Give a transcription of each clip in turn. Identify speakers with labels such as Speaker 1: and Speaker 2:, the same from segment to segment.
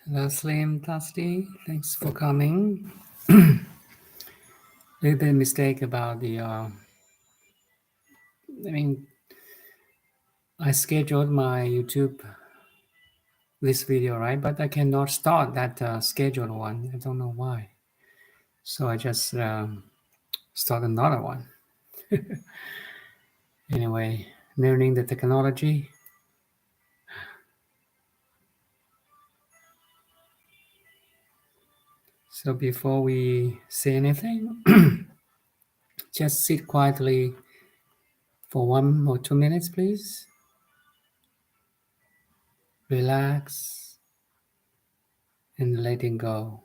Speaker 1: Hello, Slim, Dusty. Thanks for coming. Little bit mistake about the. I mean, I scheduled my YouTube this video right, but I cannot start that scheduled one. I don't know why. So I just start another one. Anyway, learning the technology. So before we say anything, just sit quietly for 1 or 2 minutes, please. Relax and letting go.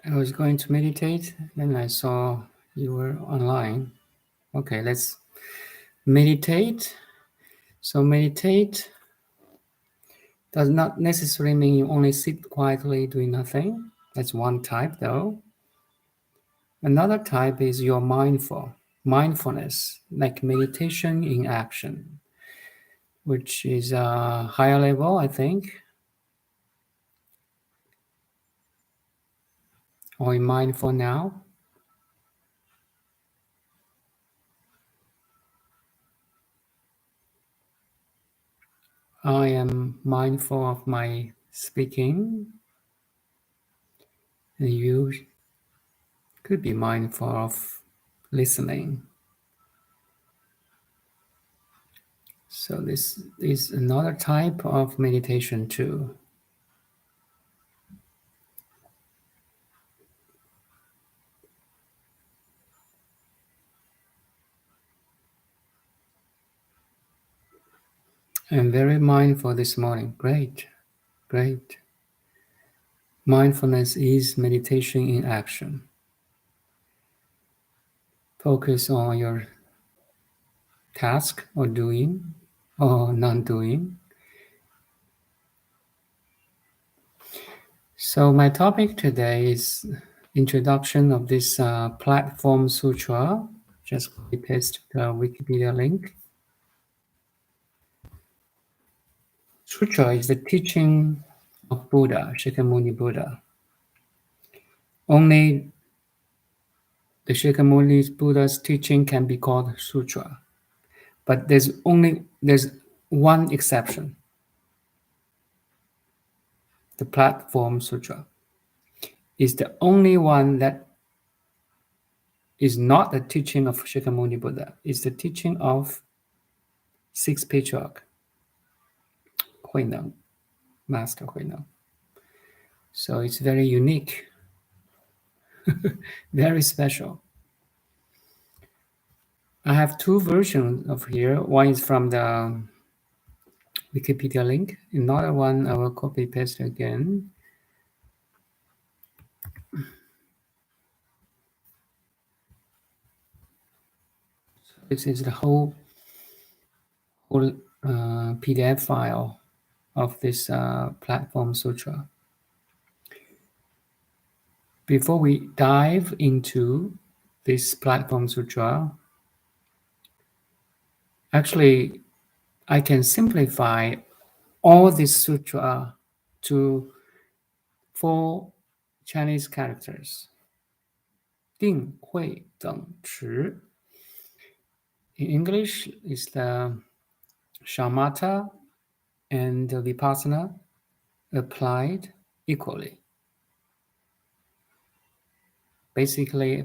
Speaker 1: I was going to meditate, then I saw you were online. Okay, let's meditate. So, meditate does not necessarily mean you only sit quietly doing nothing. That's one type, though. Another type is your mindfulness, like meditation in action, which is a higher level, I think. Are you mindful now? I am mindful of my speaking, and you could be mindful of listening. So this is another type of meditation too. I'm very mindful this morning. Great, great. Mindfulness is meditation in action. Focus on your task or doing or non-doing. So my topic today is introduction of this Platform Sutra. Just paste the Wikipedia link. Sutra is the teaching of Buddha, Shakyamuni Buddha. Only the Shakyamuni Buddha's teaching can be called sutra, but there's one exception: the Platform Sutra is the only one that is not the teaching of Shakyamuni Buddha. It's the teaching of sixth patriarch, Huineng, Master Huineng. So it's very unique, very special. I have two versions of here. One is from the Wikipedia link. Another one I will copy paste again. This is the whole PDF file of this Platform Sutra. Before we dive into this Platform Sutra, actually, I can simplify all this sutra to 4 Chinese characters. 定慧等持. In English, is the shamatha and the vipassana applied equally. Basically,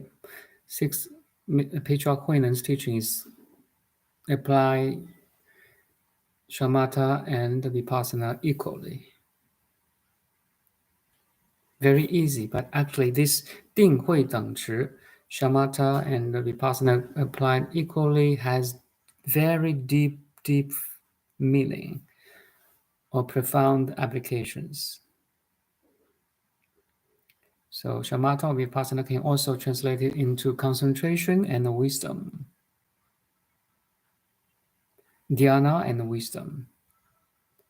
Speaker 1: Patriarch Huinen's teaching is apply shamatha and vipassana equally. Very easy, but actually this 定慧等持, shamatha and vipassana applied equally has very deep meaning or profound applications. So shamatha or vipassana can also translate it into concentration and wisdom. Dhyana and wisdom.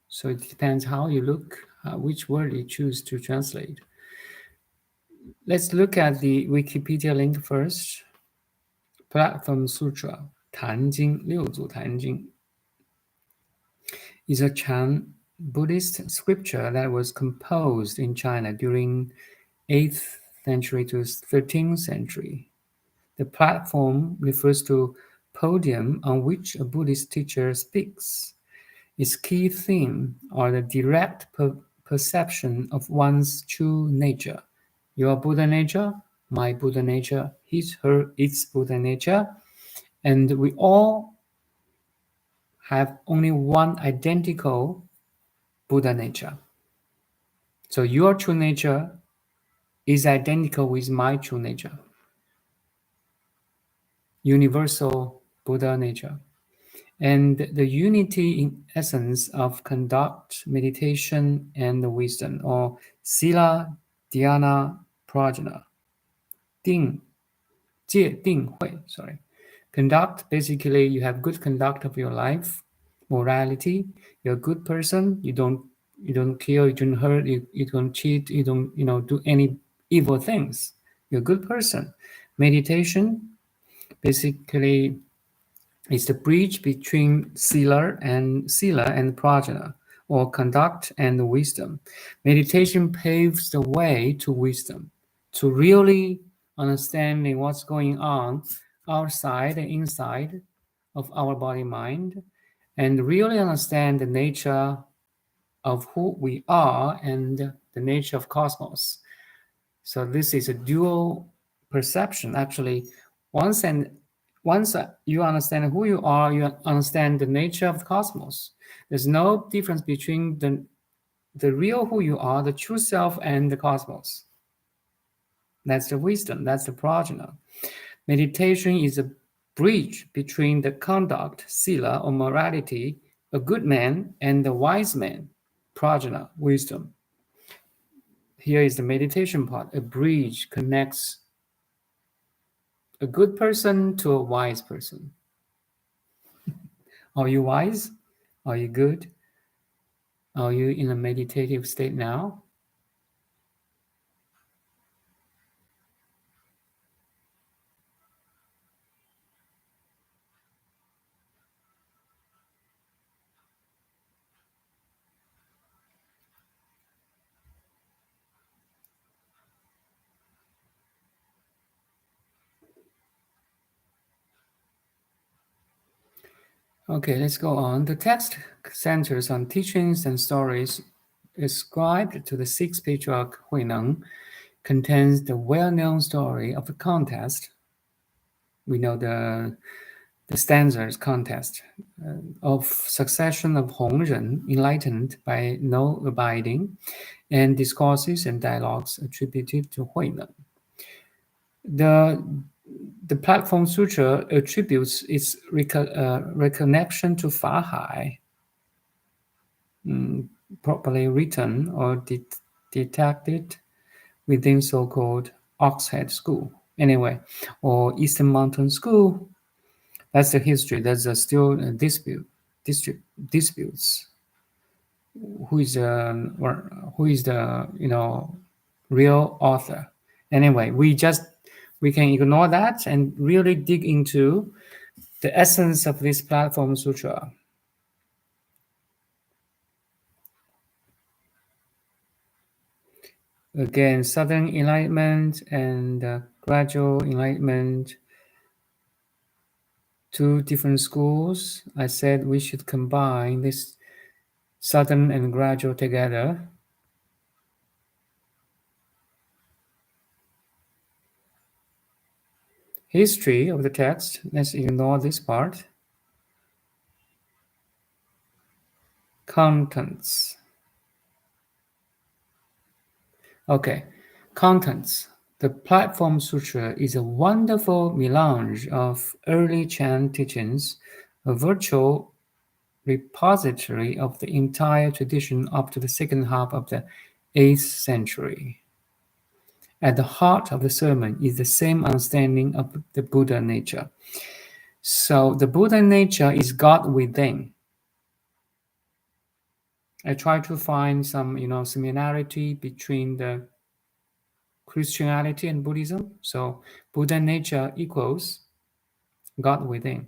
Speaker 1: So it depends how you look, which word you choose to translate. Let's look at the Wikipedia link first. Platform Sutra, 坛经, 六祖坛经, is a Chan Buddhist scripture that was composed in China during 8th century to 13th century. The platform refers to podium on which a Buddhist teacher speaks. Its key theme are the direct perception of one's true nature. Your Buddha nature, my Buddha nature, his, her, its Buddha nature, and we all have only one identical Buddha nature. So your true nature is identical with my true nature. Universal Buddha nature. And the unity in essence of conduct, meditation, and wisdom, or sila, dhyana, prajna. 戒定慧, sorry. Conduct, basically, you have good conduct of your life, morality. You're a good person. You don't kill, you don't hurt, you don't cheat, you don't do any evil things. You're a good person. Meditation, basically, is the bridge between sila and prajna, or conduct and wisdom. Meditation paves the way to wisdom, to really understanding what's going on outside and inside of our body mind, and really understand the nature of who we are and the nature of cosmos. So this is a dual perception. Actually, once you understand who you are, you understand the nature of the cosmos. There's no difference between the real who you are, the true self, and the cosmos. That's the wisdom, that's the prajna. Meditation is a bridge between the conduct, sila, or morality, a good man, and the wise man, prajna, wisdom. Here is the meditation part. A bridge connects a good person to a wise person. Are you wise? Are you good? Are you in a meditative state now? Okay, let's go on. The text centers on teachings and stories ascribed to the sixth patriarch Huineng, contains the well-known story of a contest. We know the stanzas contest of succession of Hongren enlightened by no abiding, and discourses and dialogues attributed to Huineng. The Platform Sutra attributes its reconnection to Fahai, properly written or detected within so-called Oxhead School, anyway, or Eastern Mountain School. That's the history. There's still a disputes. Who is the real author? Anyway, we can ignore that and really dig into the essence of this Platform Sutra. Again, sudden enlightenment and gradual enlightenment, two different schools. I said we should combine this sudden and gradual together. History of the text, let's ignore this part. Contents. Okay, contents. The Platform Sutra is a wonderful melange of early Chan teachings, a virtual repository of the entire tradition up to the second half of the 8th century. At the heart of the sermon is the same understanding of the Buddha nature. So the Buddha nature is God within. I try to find some, similarity between the Christianity and Buddhism. So Buddha nature equals God within.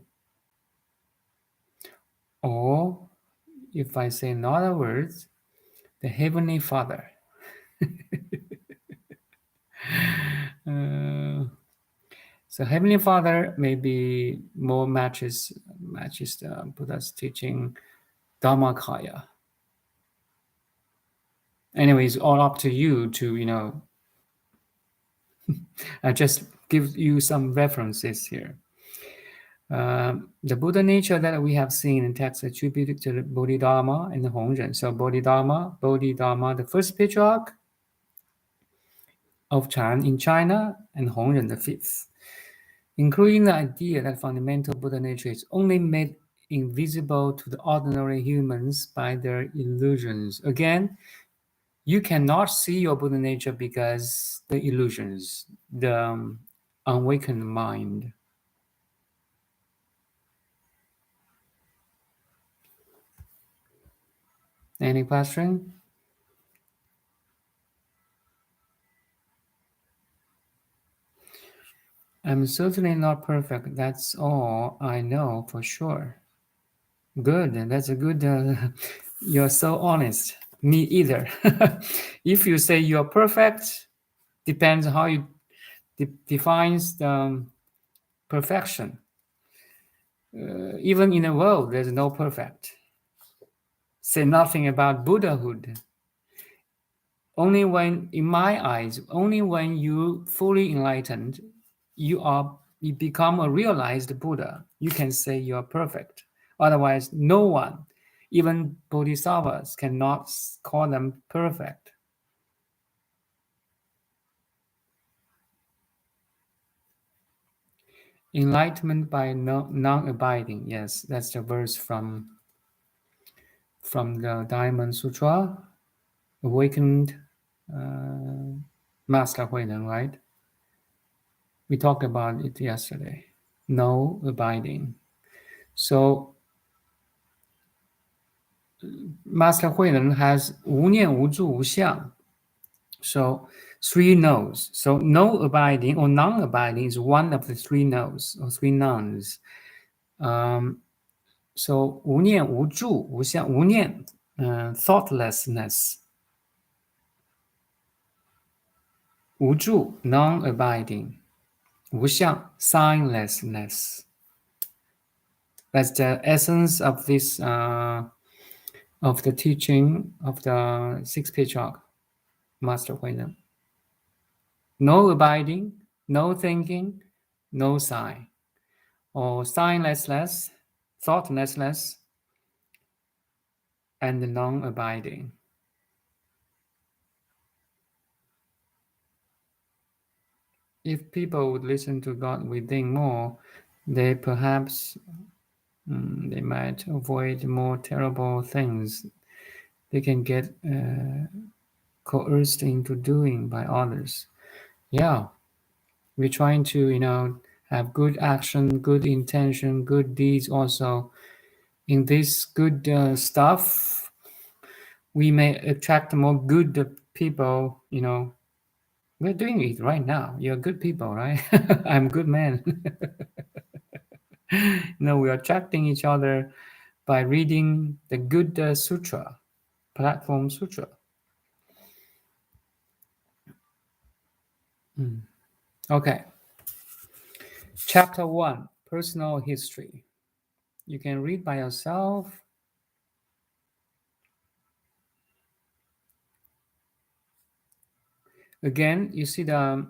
Speaker 1: Or if I say in other words, the Heavenly Father. So Heavenly Father maybe more matches the Buddha's teaching Dharmakaya. Anyway, it's all up to you to I just give you some references here. The Buddha nature that we have seen in texts attributed to the Bodhidharma and the Hongzhen. So Bodhidharma, the first patriarch of Chan in China, and Hongzhen the fifth, including the idea that fundamental Buddha nature is only made invisible to the ordinary humans by their illusions. Again, you cannot see your Buddha nature because the illusions, the awakened mind. Any question? I'm certainly not perfect. That's all I know for sure. Good. That's a good. You're so honest. Me either. If you say you're perfect, depends how you defines the perfection. Even in the world, there's no perfect. Say nothing about Buddhahood. Only when, in my eyes, only when you fully enlightened, you become a realized Buddha. You can say you are perfect. Otherwise, no one, even bodhisattvas, cannot call them perfect. Enlightenment by non-abiding. Yes, that's the verse from the Diamond Sutra. Awakened Master Huineng, right? We talked about it yesterday. No abiding. So Master Huineng has 无念无住无相. So 3 no's. So no abiding or non-abiding is one of the 3 no's or 3 nones. So 无念无住无相, 无念, thoughtlessness. 无住, non-abiding. 无相, signlessness. That's the essence of this of the teaching of the sixth patriarch, Master Huineng. No abiding, no thinking, no sign, or signlessness, thoughtlessness, and non-abiding. if people would listen to God within more, they perhaps they might avoid more terrible things they can get coerced into doing by others. Yeah, we're trying to, have good action, good intention, good deeds also. In this good stuff, we may attract more good people, We're doing it right now. You're good people, right? I'm good man. We are attracting each other by reading the good sutra, Platform Sutra. Mm. Okay. Chapter 1, Personal History. You can read by yourself. Again, you see the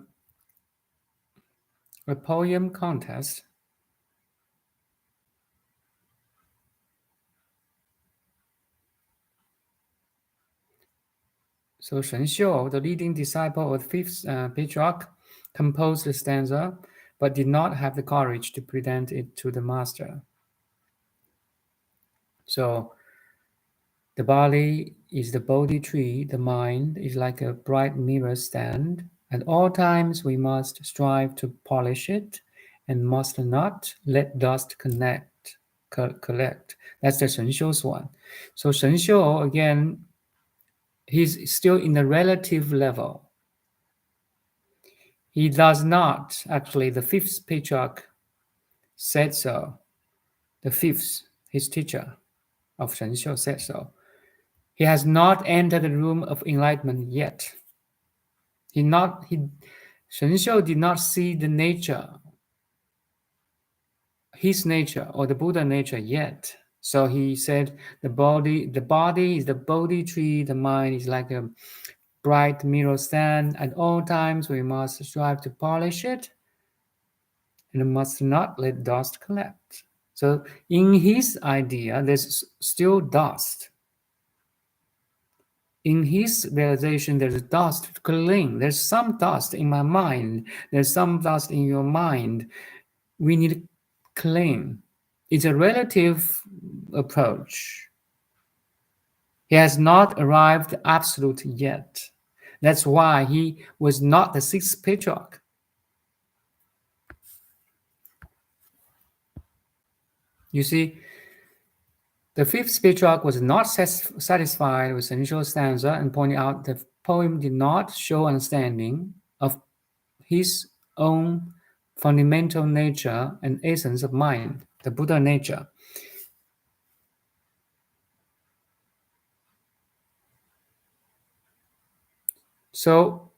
Speaker 1: poem contest. So Shen Xiu, the leading disciple of the fifth patriarch, composed the stanza, but did not have the courage to present it to the master. So the body is the Bodhi tree, the mind is like a bright mirror stand. At all times we must strive to polish it and must not let dust collect. That's the Shen Xiu's one. So Shen Xiu, again, he's still in the relative level. He does not, actually, the fifth patriarch said so. The fifth, his teacher of Shen Xiu said so. He has not entered the room of enlightenment yet. Shen Xiu did not see the nature, his nature or the Buddha nature yet. So he said the body is the Bodhi tree, the mind is like a bright mirror stand. At all times we must strive to polish it and must not let dust collect. So in his idea, there's still dust. In his realization, there's dust to clean. There's some dust in my mind. There's some dust in your mind. We need to clean. It's a relative approach. He has not arrived absolute yet. That's why he was not the sixth patriarch. You see, the fifth patriarch was not satisfied with the initial stanza and pointed out the poem did not show understanding of his own fundamental nature and essence of mind, the Buddha nature. So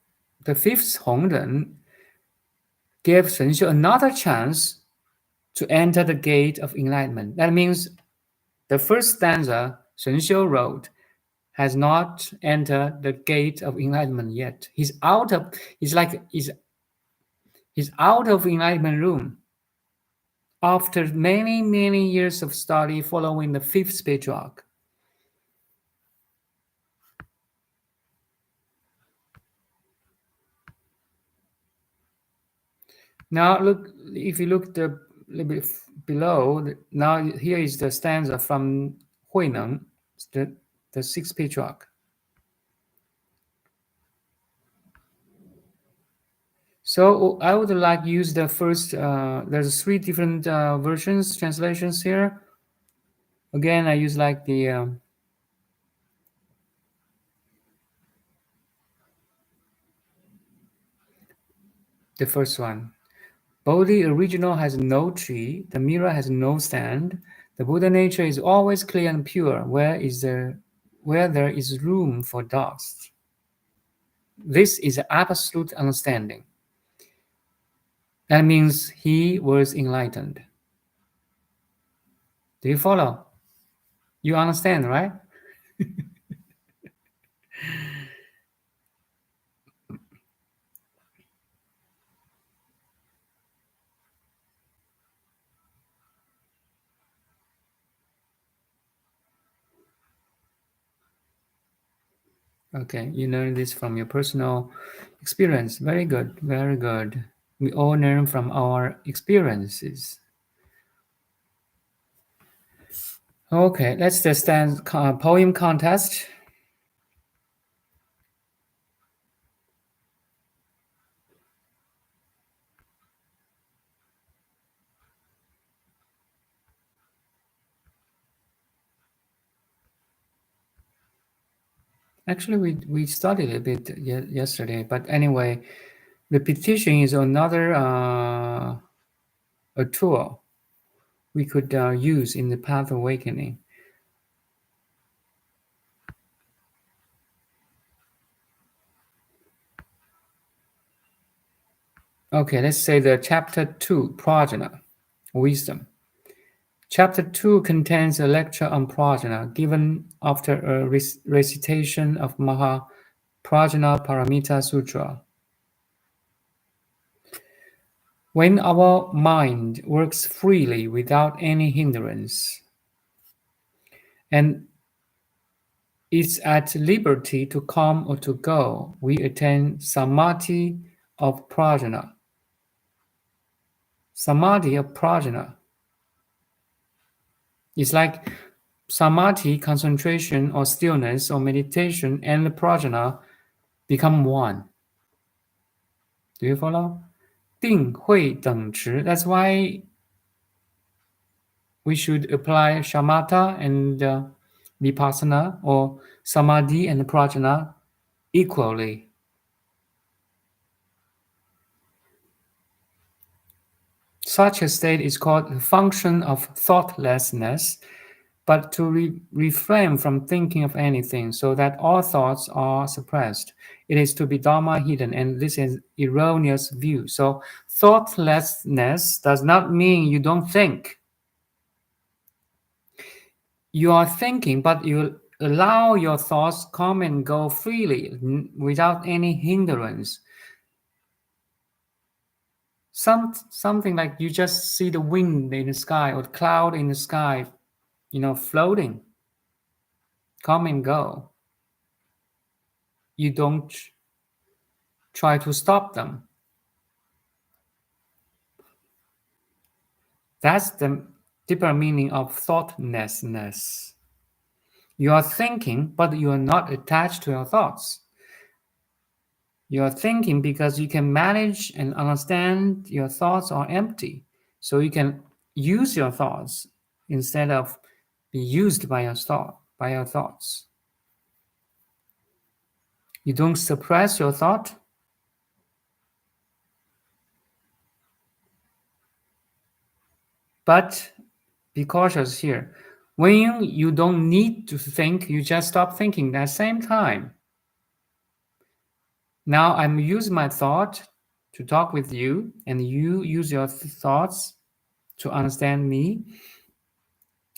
Speaker 1: the fifth Hongren gave Shen Xiu another chance to enter the gate of enlightenment. That means the first stanza Shen Xiu wrote has not entered the gate of enlightenment yet. He's out of he's out of enlightenment room after many, many years of study following the fifth patriarch. Now look, if you look a little bit below, now here is the stanza from Huineng, the sixth patriarch. So I would like use the first, there's three different versions, translations here. Again, I use like the first one. Bodhi original has no tree, the mirror has no stand. The Buddha nature is always clear and pure. Where there is room for dust. This is absolute understanding. That means he was enlightened. Do you follow? You understand, right? Okay, you learned this from your personal experience. Very good, very good. We all learn from our experiences. Okay, let's just stand poem contest. Actually, we studied a bit yesterday, but anyway, repetition is another a tool we could use in the path of awakening. Okay, let's say the chapter 2, Prajna, wisdom. Chapter 2 contains a lecture on prajna given after a recitation of Maha Prajna Paramita Sutra. When our mind works freely without any hindrance and is at liberty to come or to go, we attain samadhi of prajna. Samadhi of prajna is like samadhi, concentration or stillness or meditation, and the prajna become one. Do you follow? 定慧等持. That's why we should apply shamatha and vipassana or samadhi and prajna equally. Such a state is called the function of thoughtlessness, but to refrain from thinking of anything so that all thoughts are suppressed. It is to be dharma hidden, and this is erroneous view. So thoughtlessness does not mean you don't think. You are thinking, but you allow your thoughts come and go freely without any hindrance. Something like you just see the wind in the sky or the cloud in the sky, floating, come and go. You don't try to stop them. That's the deeper meaning of thoughtlessness. You are thinking, but you are not attached to your thoughts. You are thinking because you can manage and understand your thoughts are empty. So you can use your thoughts instead of be used by your thoughts. You don't suppress your thought. But be cautious here. When you don't need to think, you just stop thinking at the same time. Now I'm using my thought to talk with you, and you use your thoughts to understand me.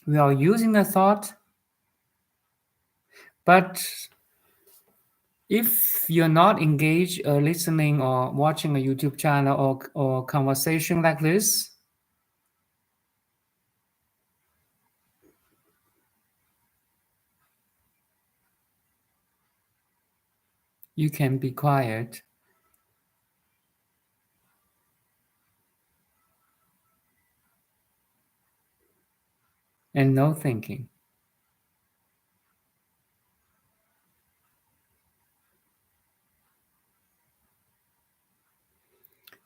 Speaker 1: We are using the thought, but if you're not engaged listening or watching a YouTube channel or conversation like this, you can be quiet and no thinking.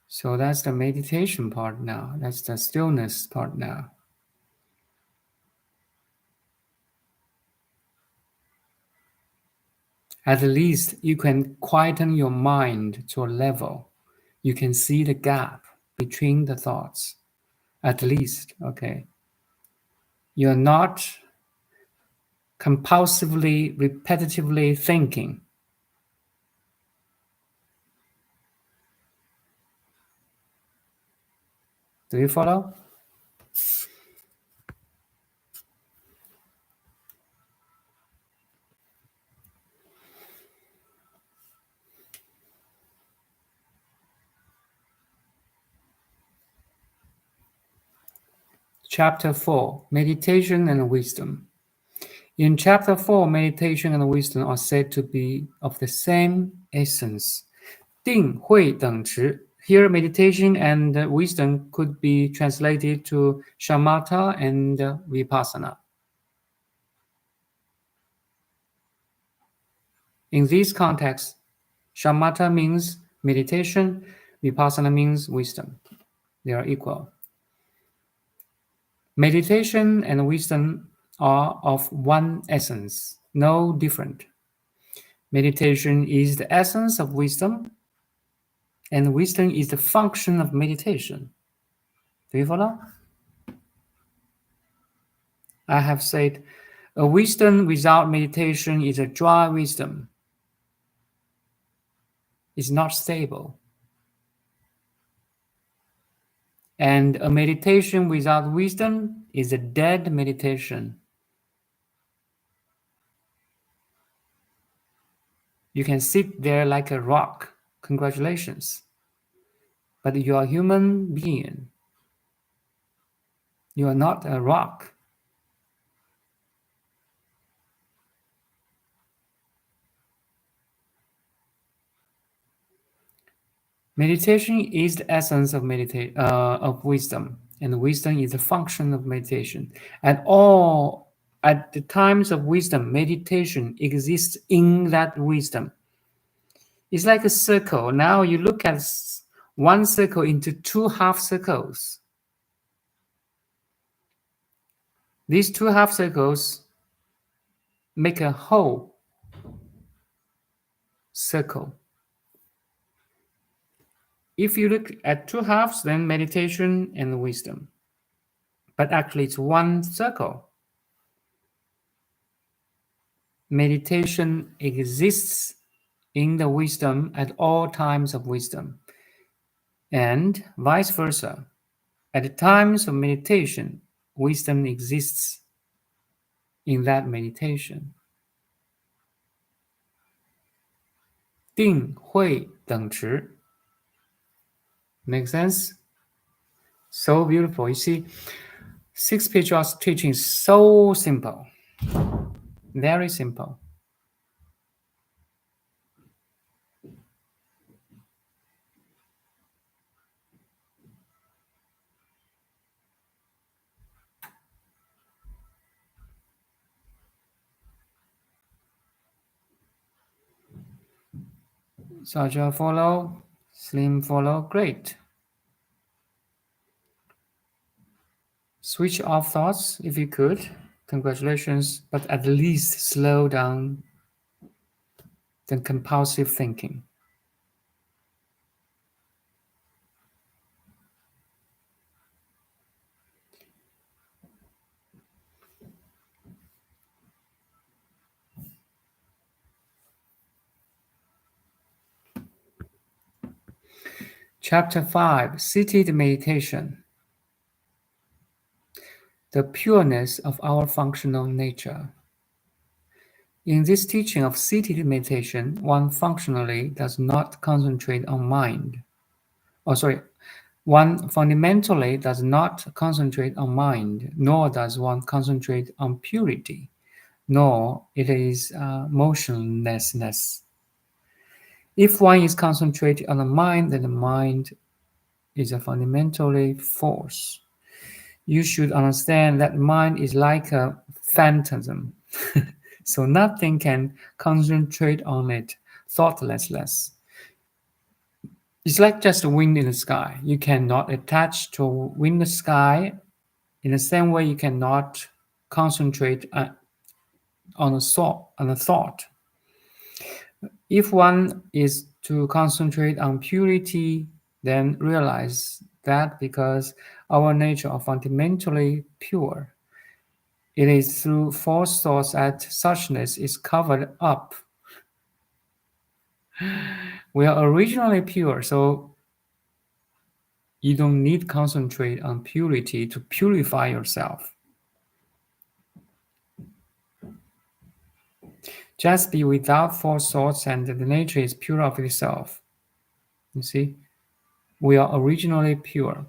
Speaker 1: So that's the meditation part now. That's the stillness part now. At least you can quieten your mind to a level. You can see the gap between the thoughts. At least, okay. You're not compulsively, repetitively thinking. Do you follow? Chapter 4, Meditation and Wisdom. In Chapter 4, meditation and wisdom are said to be of the same essence. 定慧等持 Here, meditation and wisdom could be translated to shamatha and vipassana. In this context, shamatha means meditation, vipassana means wisdom. They are equal. Meditation and wisdom are of one essence, no different. Meditation is the essence of wisdom, and wisdom is the function of meditation. Do you follow? I have said, a wisdom without meditation is a dry wisdom. It's not stable. And a meditation without wisdom is a dead meditation. You can sit there like a rock. Congratulations. But you are a human being. You are not a rock. Meditation is the essence of of wisdom, and wisdom is the function of meditation. At the times of wisdom, meditation exists in that wisdom. It's like a circle. Now you look at one circle into two half circles. These two half circles make a whole circle. If you look at two halves, then meditation and wisdom. But actually, it's one circle. Meditation exists in the wisdom at all times of wisdom, and vice versa. At the times of meditation, wisdom exists in that meditation. 定慧等持. Make sense? So beautiful. You see, Six Spirituals teaching is so simple. Very simple. Saja follow, Slim follow, great. Switch off thoughts if you could. Congratulations, but at least slow down the compulsive thinking. Chapter 5, Seated Meditation. The pureness of our functional nature. In this teaching of seated meditation, one functionally does not concentrate on mind. One fundamentally does not concentrate on mind, nor does one concentrate on purity, nor it is motionlessness. If one is concentrated on the mind, then the mind is a fundamentally force. You should understand that mind is like a phantasm, so nothing can concentrate on it thoughtlessness. It's like just a wind in the sky. You cannot attach to wind in the sky in the same way you cannot concentrate on a thought. If one is to concentrate on purity, then realize that because our nature are fundamentally pure, it is through false thoughts that suchness is covered up. We are originally pure, so you don't need concentrate on purity to purify yourself. Just be without false thoughts, and the nature is pure of itself. You see, we are originally pure.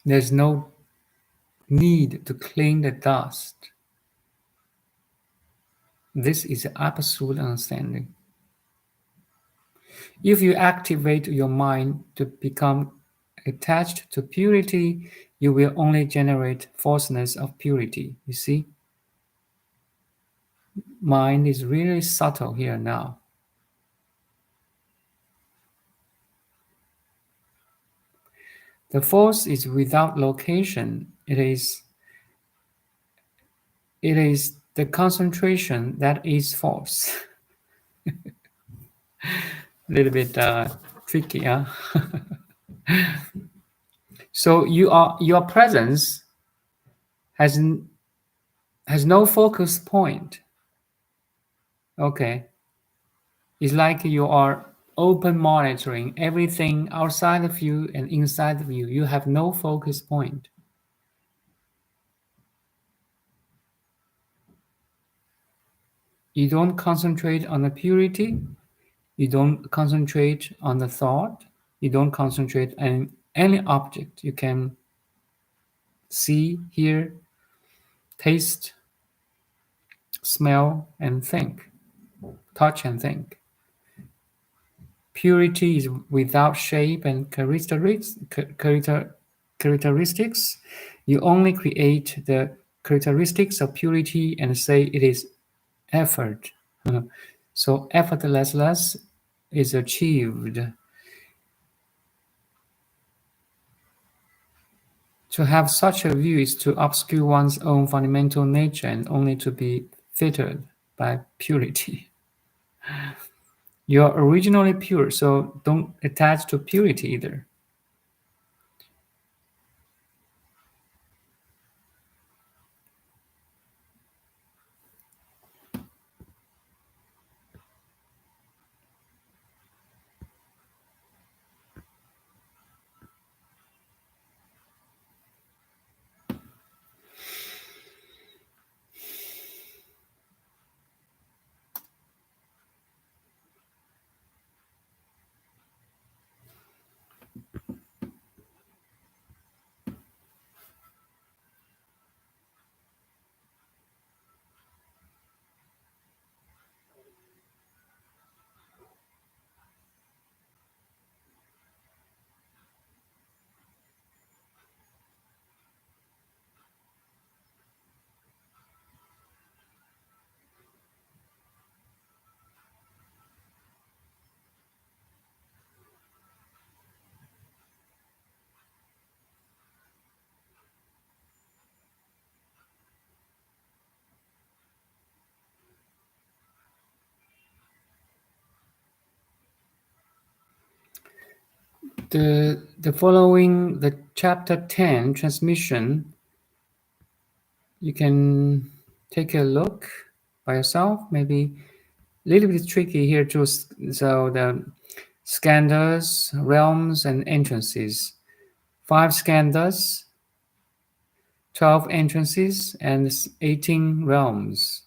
Speaker 1: There's no need to clean the dust. This is absolute understanding. If you activate your mind to become attached to purity, you will only generate falseness of purity. You see, mind is really subtle here now. The force is without location. It is the concentration that is force. A little bit tricky, huh? So your presence has has no focus point. Okay, it's like you are open monitoring everything outside of you and inside of you. You have no focus point. You don't concentrate on the purity. You don't concentrate on the thought. You don't concentrate on any object you can see, hear, taste, smell, and think, touch and think. Purity is without shape and characteristics. You only create the characteristics of purity and say it is effort. So effortlessness is achieved. To have such a view is to obscure one's own fundamental nature and only to be fitted by purity. You're originally pure, so don't attach to purity either. The following the chapter 10 transmission, you can take a look by yourself. Maybe a little bit tricky here too. So the skandhas, realms, and entrances. 5 skandhas, 12 entrances, and 18 realms.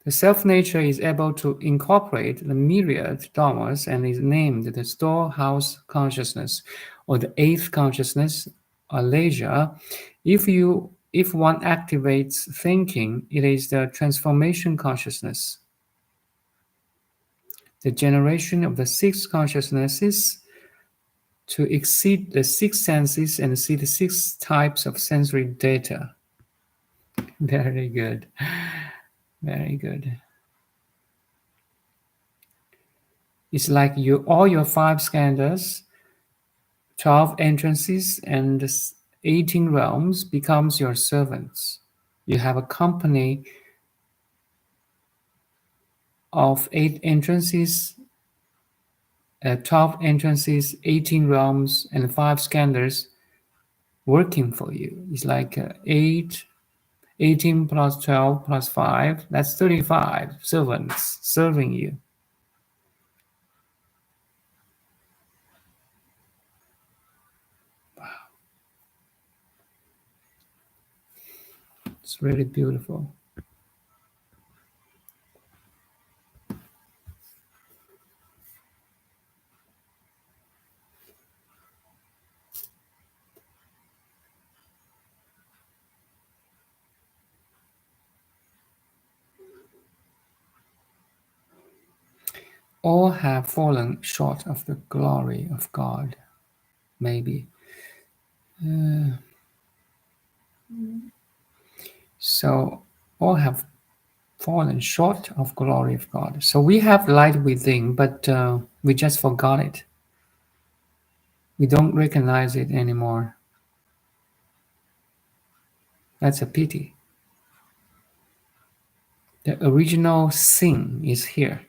Speaker 1: The self-nature is able to incorporate the myriad dharmas and is named the storehouse consciousness, or the eighth consciousness, or leisure. If one activates thinking, it is the transformation consciousness, the generation of the 6 consciousnesses to exceed the 6 senses and see the 6 types of sensory data. Very good. Very good. It's like all your 5 skandhas, 12 entrances, and 18 realms becomes your servants. You have a company of 8 entrances, 12 entrances, 18 realms, and 5 skandhas working for you. It's like 18 plus 12 plus 5, that's 35 servants serving you. It's really beautiful. all have fallen short of the glory of God. Maybe. So all have fallen short of glory of God. So we have light within, but we just forgot it. We don't recognize it anymore. That's a pity. The original sin is here.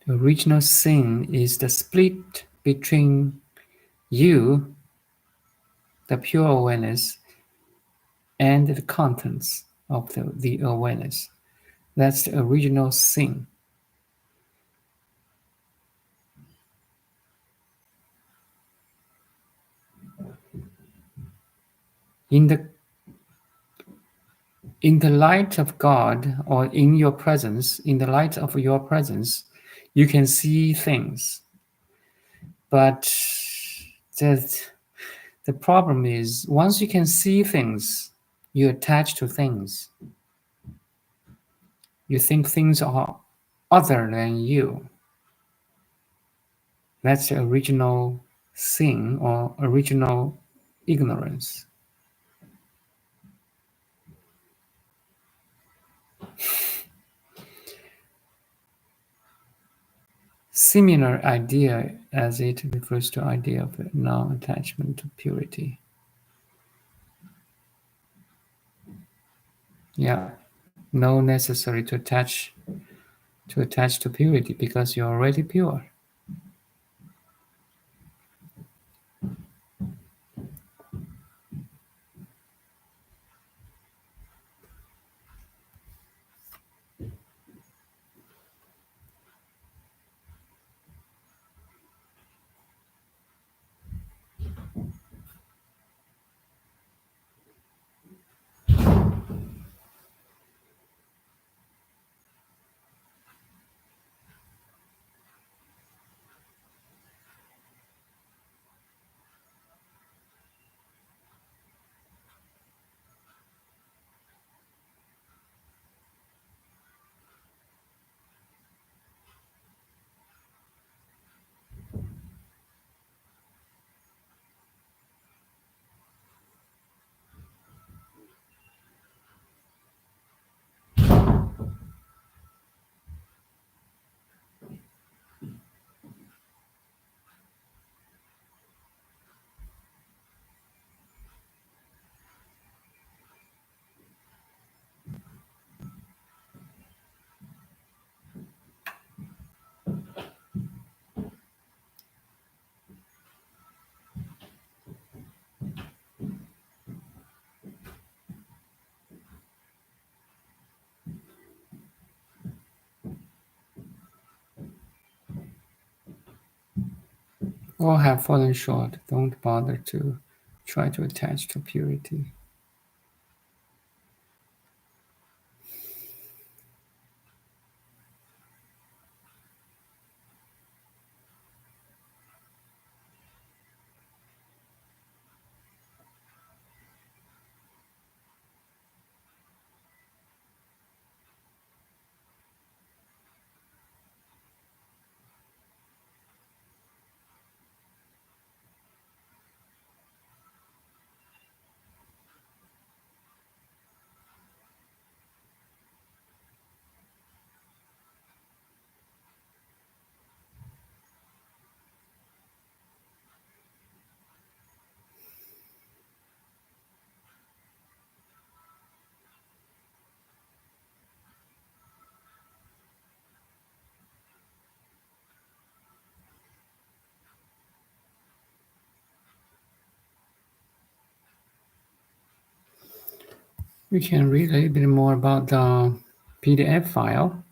Speaker 1: The original sin is the split between you, the pure awareness, and the contents of the awareness. That's the original sin. In the light of God, or in your presence, in the light of your presence, you can see things. But the problem is, once you can see things, you attach to things. You think things are other than you. That's the original sin or original ignorance. Similar idea as it refers to idea of non-attachment to purity. Yeah, no necessary to attach to purity because you're already pure. All have fallen short. Don't bother to try to attach to purity. We can read a little bit more about the PDF file.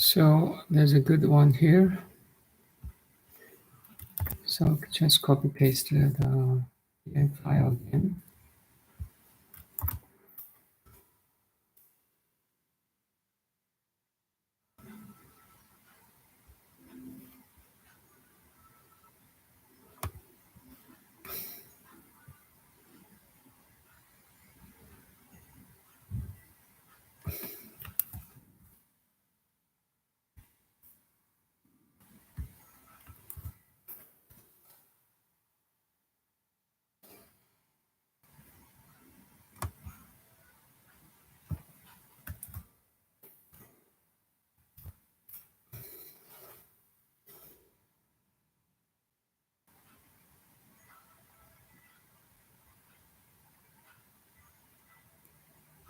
Speaker 1: So there's a good one here. So just copy paste the file again.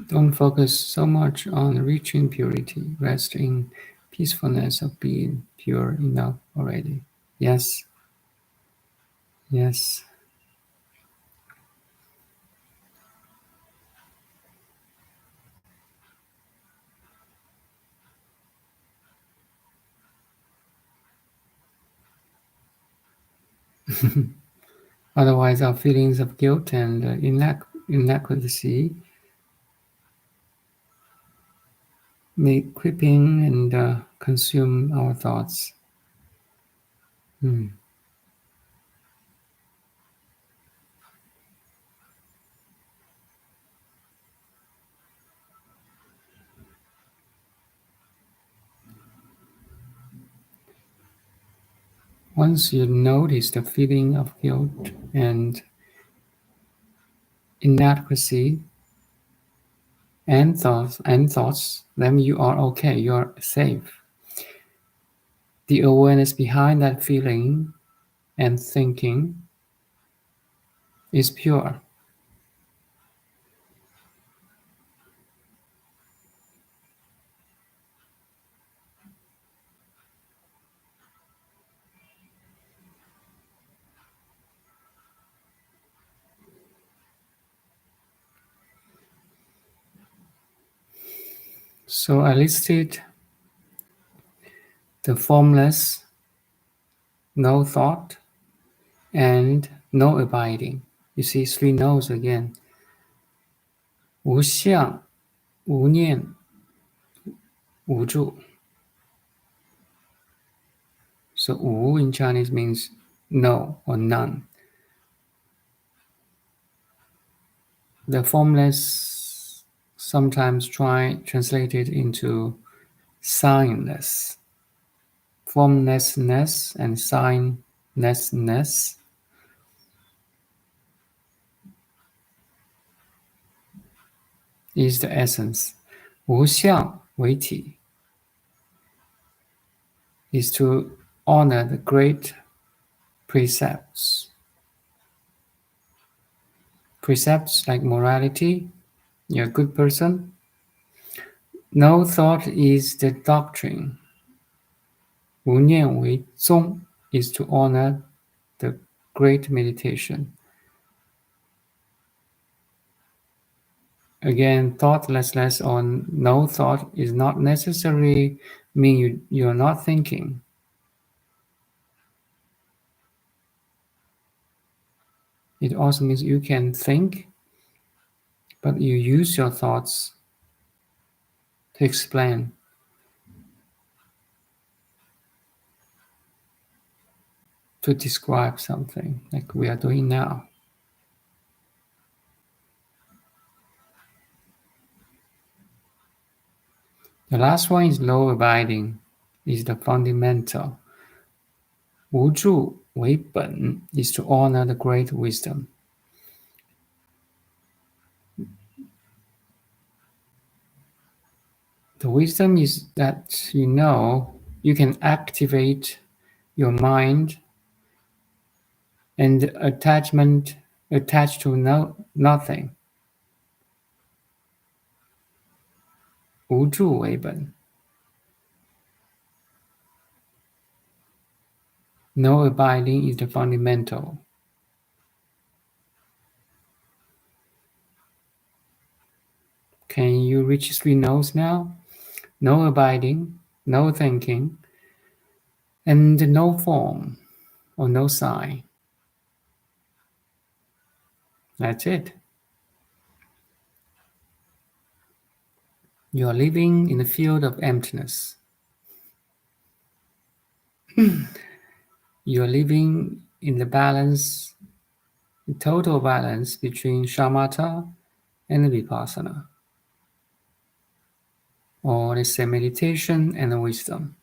Speaker 1: Don't focus so much on reaching purity. Rest in peacefulness of being pure enough already. Yes, yes. Otherwise, our feelings of guilt and inadequacy may creep in and consume our thoughts. Hmm. Once you notice the feeling of guilt and inadequacy and thoughts, then you are okay. You are safe. The awareness behind that feeling and thinking is pure. So I listed the formless, no thought, and no abiding. You see, three no's again. 无相、无念、无住. So 无 in Chinese means no or none. The formless sometimes translated into signless. Formlessness and signlessness is the essence. 无相为体 is to honor the great precepts. Precepts like morality, you're a good person. No thought is the doctrine. 无念为宗 is to honor the great meditation. Again, thoughtlessness or no thought is not necessarily mean you're not thinking. It also means you can think, but you use your thoughts to explain, to describe something like we are doing now. The last one is law abiding, is the fundamental. 无助为本 is to honor the great wisdom. The wisdom is that you can activate your mind and attachment attached to nothing. 无助为本. No abiding is the fundamental. Can you reach 3 notes now? No abiding, no thinking, and no form or no sign. That's it. You are living in the field of emptiness. You are living in the balance, the total balance between shamatha and vipassana, or let's say meditation and wisdom.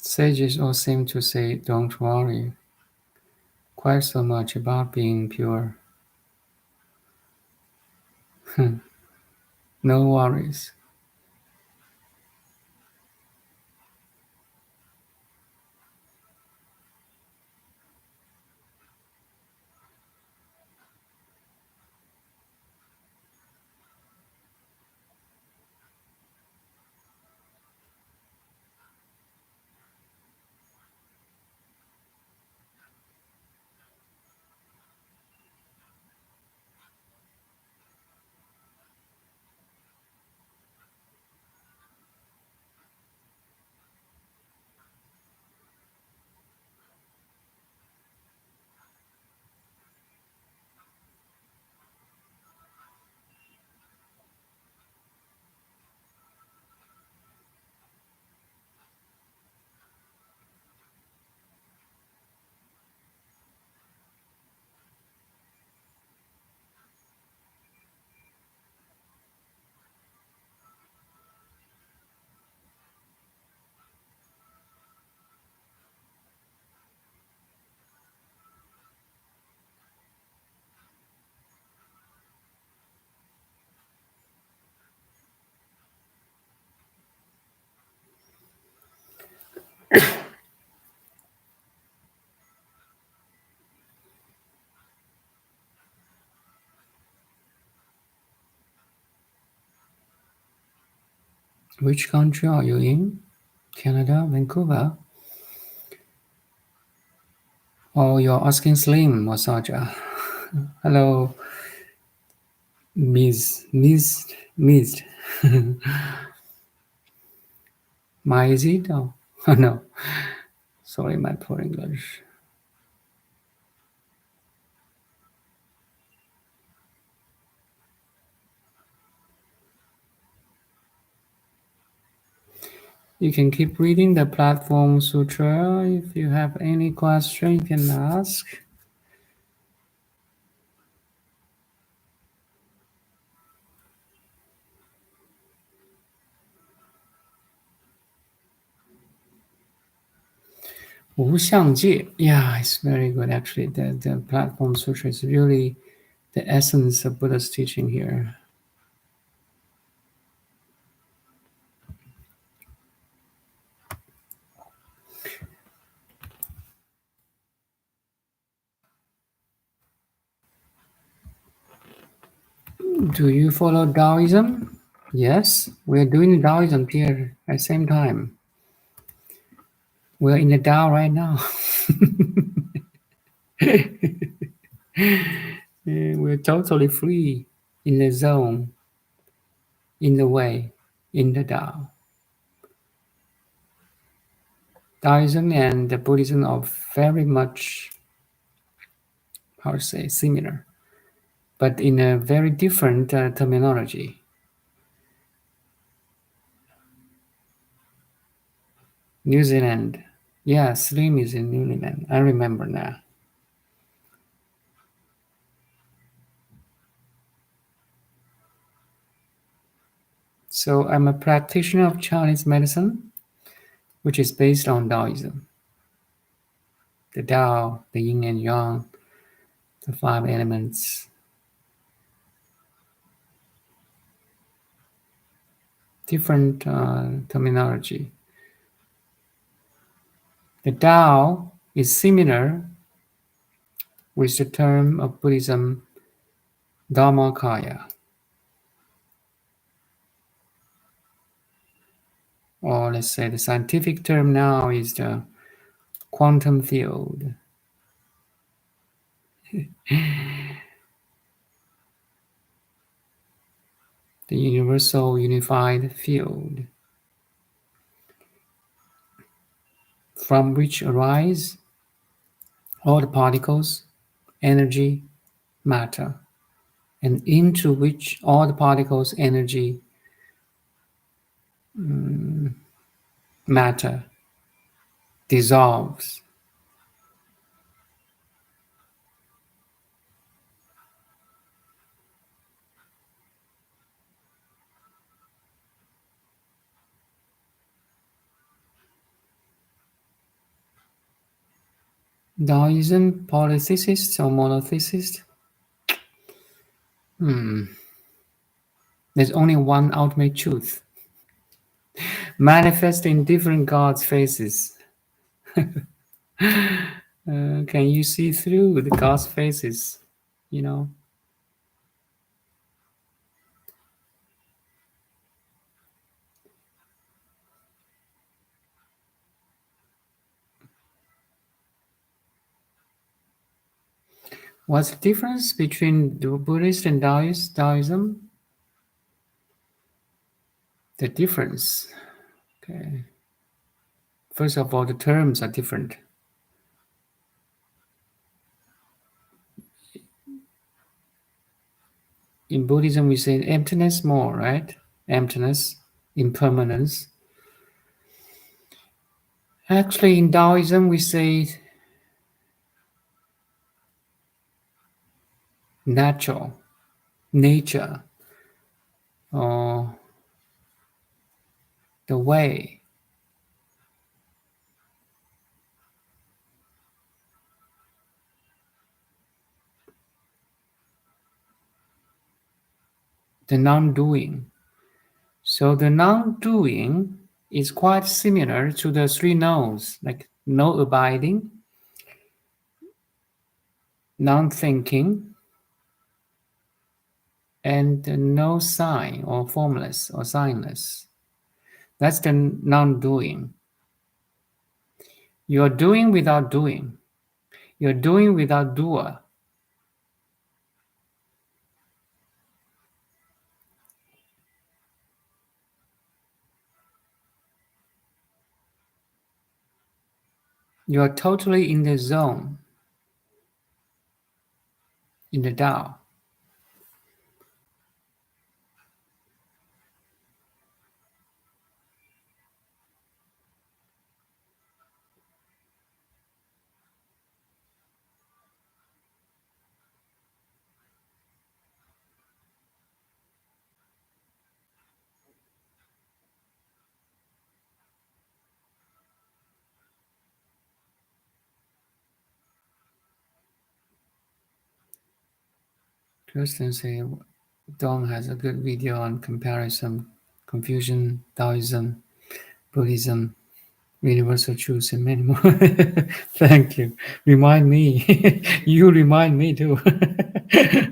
Speaker 1: Sages all seem to say, don't worry quite so much about being pure. No worries. Which country are you in? Canada, Vancouver? Oh, you're asking Slim or Saja. Hello, Missed. My is it? Oh, no. Sorry, my poor English. You can keep reading the Platform Sutra. If you have any question, you can ask. 无相界. Yeah, it's very good actually. The Platform Sutra is really the essence of Buddha's teaching here. Do you follow Taoism? Yes, we're doing Taoism here at the same time. We're in the Tao right now. We're totally free in the zone, in the way, in the Tao. Taoism and the Buddhism are very much, how to say, similar, but in a very different terminology. New Zealand. Yeah, Slim is in New Zealand. I remember now. So I'm a practitioner of Chinese medicine, which is based on Taoism. The Tao, the yin and yang, the five elements, different terminology. The Tao is similar with the term of Buddhism Dharmakaya, or let's say the scientific term now is the quantum field. The universal unified field from which arise all the particles, energy, matter, and into which all the particles, energy, matter dissolves. Taoism, polytheist or monotheist? There's only one ultimate truth, manifest in different gods' faces. Can you see through the gods' faces? You know, what's the difference between the Buddhist and Taoism? The difference. Okay. First of all, the terms are different. In Buddhism, we say emptiness more, right? Emptiness, impermanence. Actually, in Taoism, we say natural, nature, or the way. The non-doing. So the non-doing is quite similar to the three no's, like no abiding, non-thinking, and no sign or formless or signless. That's the non-doing. You're doing without doing. You're doing without doer. You are totally in the zone, in the Tao. Kirsten say Dong has a good video on comparison, Confucian, Taoism, Buddhism, universal truths, and many more. Thank you. Remind me. You remind me too.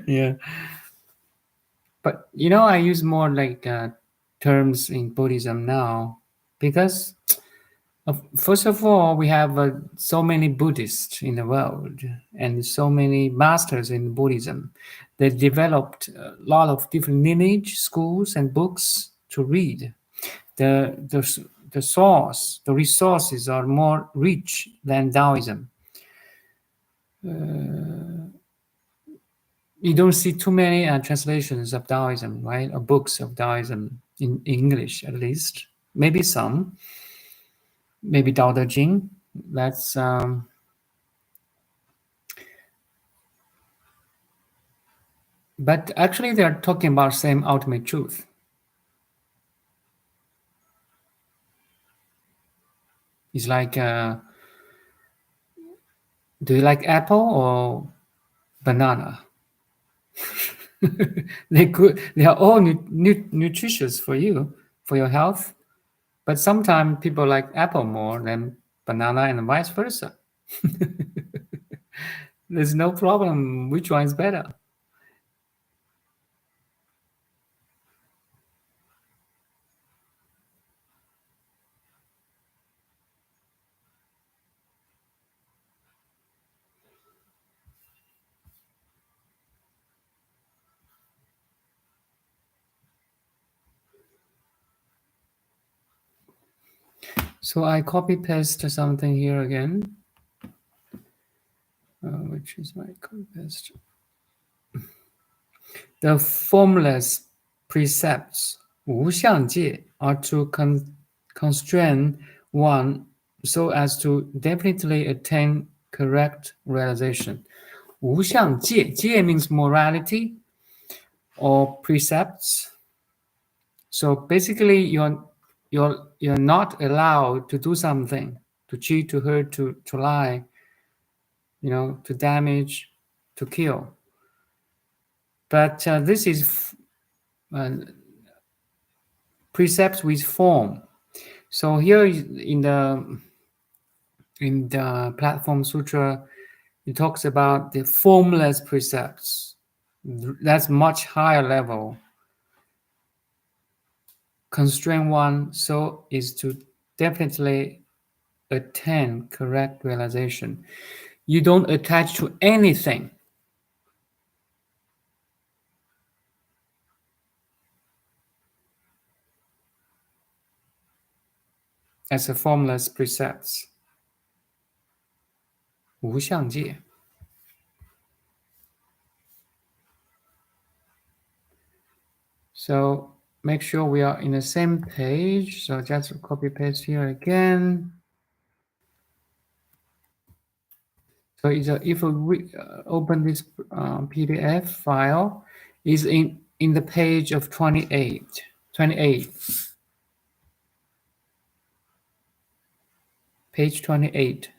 Speaker 1: Yeah. But I use more like terms in Buddhism now because first of all, we have so many Buddhists in the world and so many masters in Buddhism. They developed a lot of different lineage, schools, and books to read. The source, the resources are more rich than Taoism. You don't see too many translations of Taoism, right? Or books of Taoism in English, at least. Maybe some. Maybe Tao Te Ching. That's but actually they are talking about same ultimate truth. It's like, do you like apple or banana? They could. They are all nutritious for you, for your health. But sometimes people like apple more than banana, and vice versa. There's no problem. Which one is better? So I copy paste something here again, which is my copy paste. The formless precepts 无相戒 are to constrain one so as to definitely attain correct realization. 无相戒, 戒 means morality or precepts. So basically, you're not allowed to do something, to cheat, to hurt, to lie, to damage, to kill. But this is uh, precepts with form. So here in the Platform Sutra, it talks about the formless precepts. That's much higher level. Constrain one so is to definitely attain correct realization. You don't attach to anything as a formless precepts. 无相戒. So make sure we are in the same page. So just copy paste here again. So if we open this PDF file, is in the page of 28. Page 28.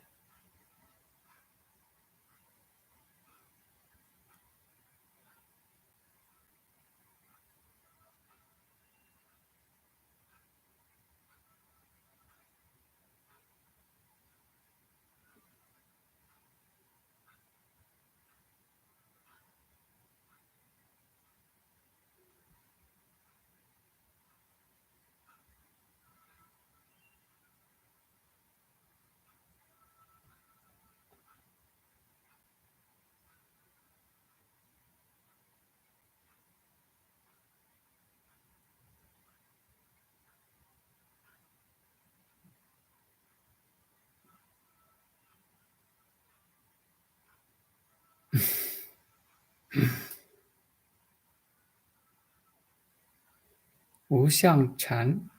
Speaker 1: Wu相禅,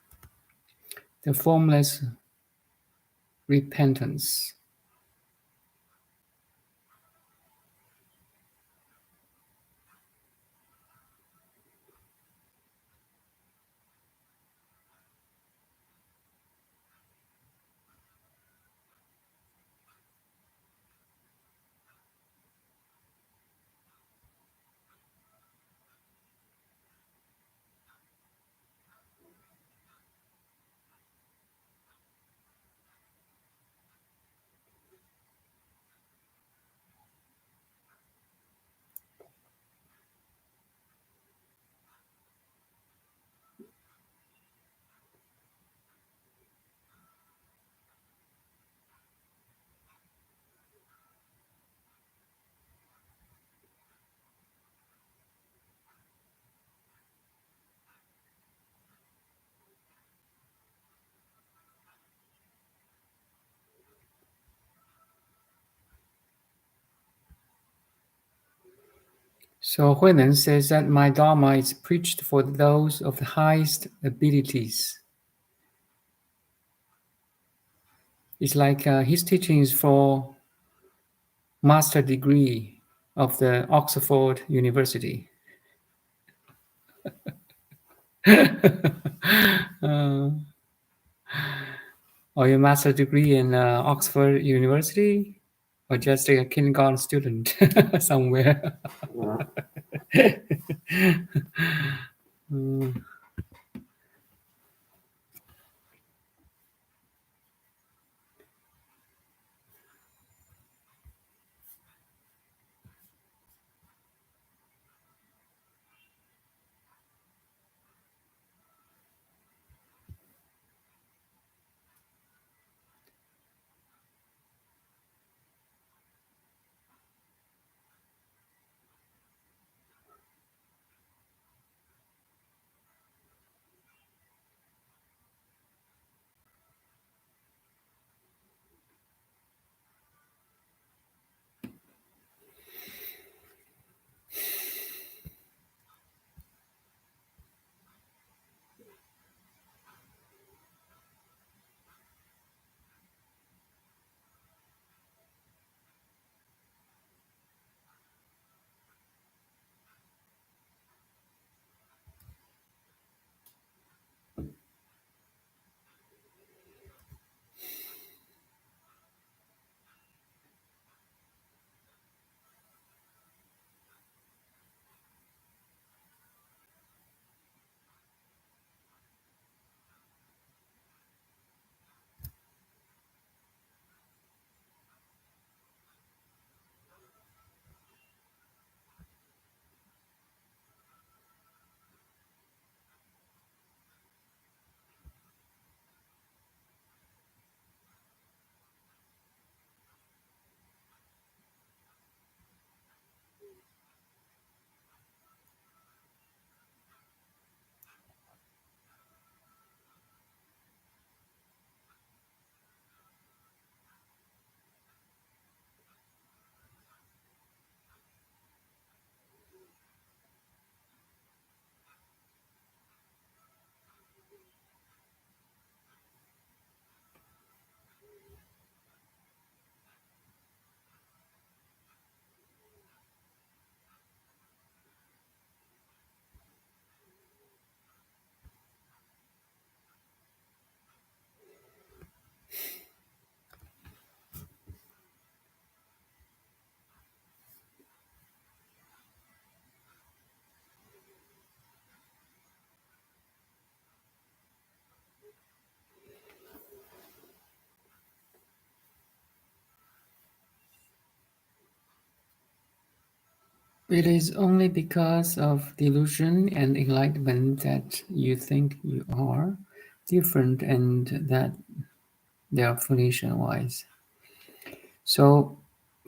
Speaker 1: the formless repentance. So Huinan says that my Dharma is preached for those of the highest abilities. It's like his teaching is for master degree of the Oxford University. uh, or your master degree in Oxford University, or just a kindergarten student somewhere. Mm. It is only because of delusion and enlightenment that you think you are different and that they are foolish and wise. So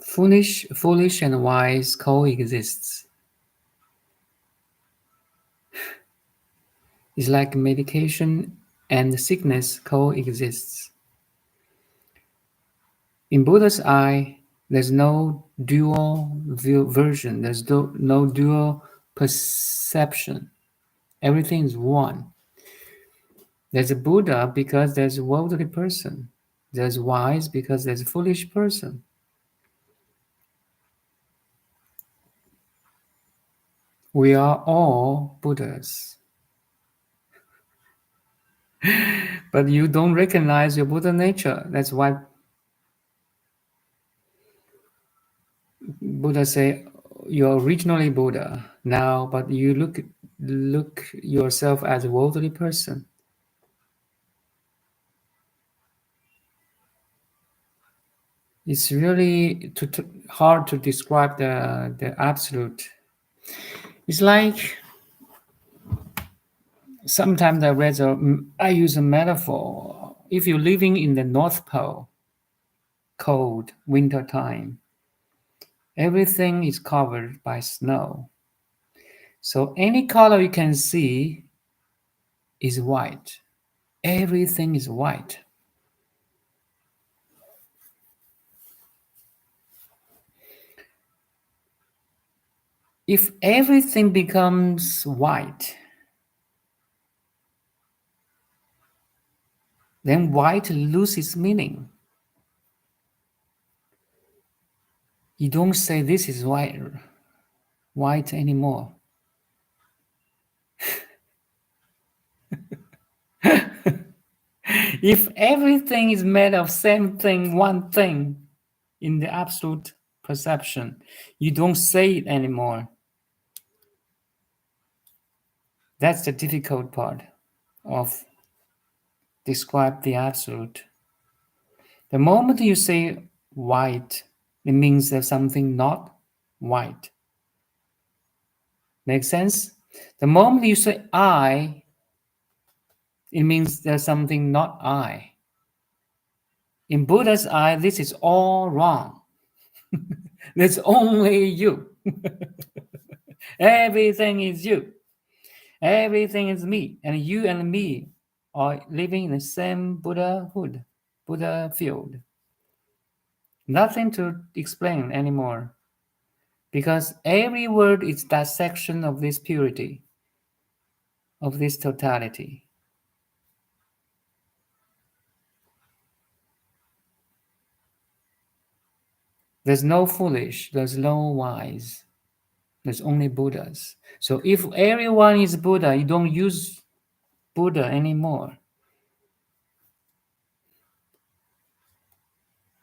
Speaker 1: foolish and wise coexists. It's like medication and sickness coexists. In Buddha's eye, there's no dual version. There's no dual perception. Everything is one. There's a Buddha because there's a worldly person. There's wise because there's a foolish person. We are all Buddhas. But you don't recognize your Buddha nature. That's why Buddha say you're originally Buddha now, but you look yourself as a worldly person. It's really hard to describe the absolute. It's like sometimes I use a metaphor. If you're living in the North Pole, cold winter time, everything is covered by snow. So any color you can see is white. Everything is white. If everything becomes white, then white loses meaning. You don't say this is white anymore. If everything is made of same thing, one thing, in the absolute perception, you don't say it anymore. That's the difficult part of describe the absolute. The moment you say white, it means there's something not white. Make sense? The moment you say I, it means there's something not I. In Buddha's eye, this is all wrong. There's only you. Everything is you. Everything is me. And you and me are living in the same Buddhahood, Buddha field. Nothing to explain anymore. Because every word is that section of this purity, of this totality. There's no foolish, there's no wise. There's only Buddhas. So if everyone is Buddha, you don't use Buddha anymore.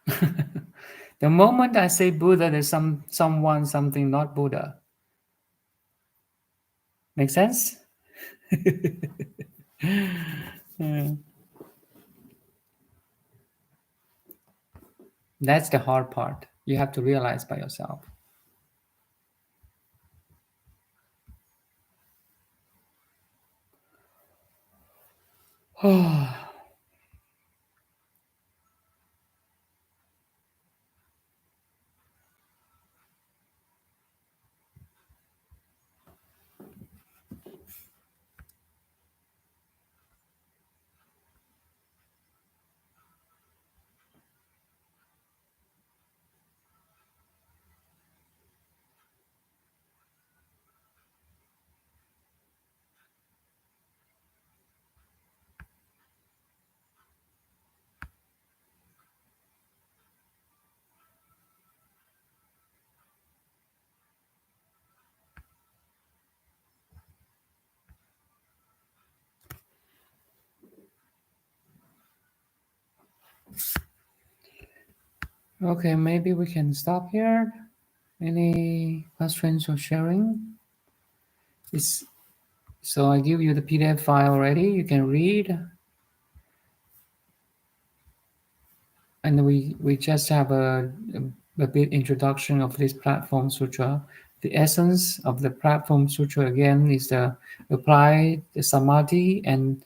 Speaker 1: The moment I say Buddha, there's someone, something not Buddha. Make sense? Yeah. That's the hard part. You have to realize by yourself. Okay, maybe we can stop here. Any questions or sharing? So I give you the PDF file already. You can read. And we just have a bit introduction of this Platform Sutra. The essence of the Platform Sutra again is to apply the samadhi and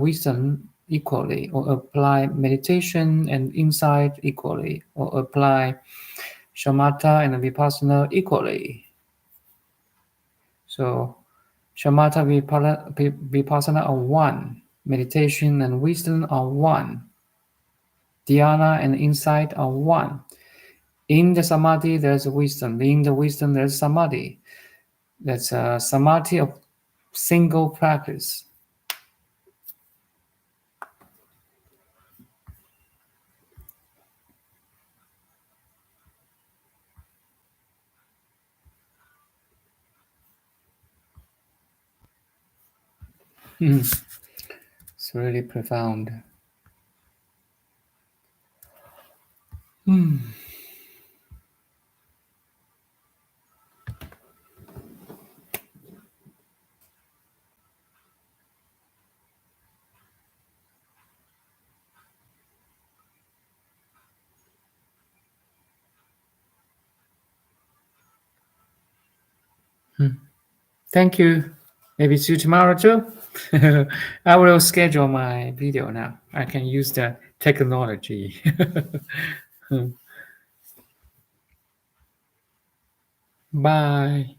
Speaker 1: wisdom equally, or apply meditation and insight equally, or apply shamatha and vipassana equally. So shamatha vipassana are one, meditation and wisdom are one, dhyana and insight are one. In the samadhi, there's wisdom. In the wisdom, there's samadhi. That's a samadhi of single practice. It's really profound. Thank you. Maybe see you tomorrow too. I will schedule my video now. I can use the technology. Bye.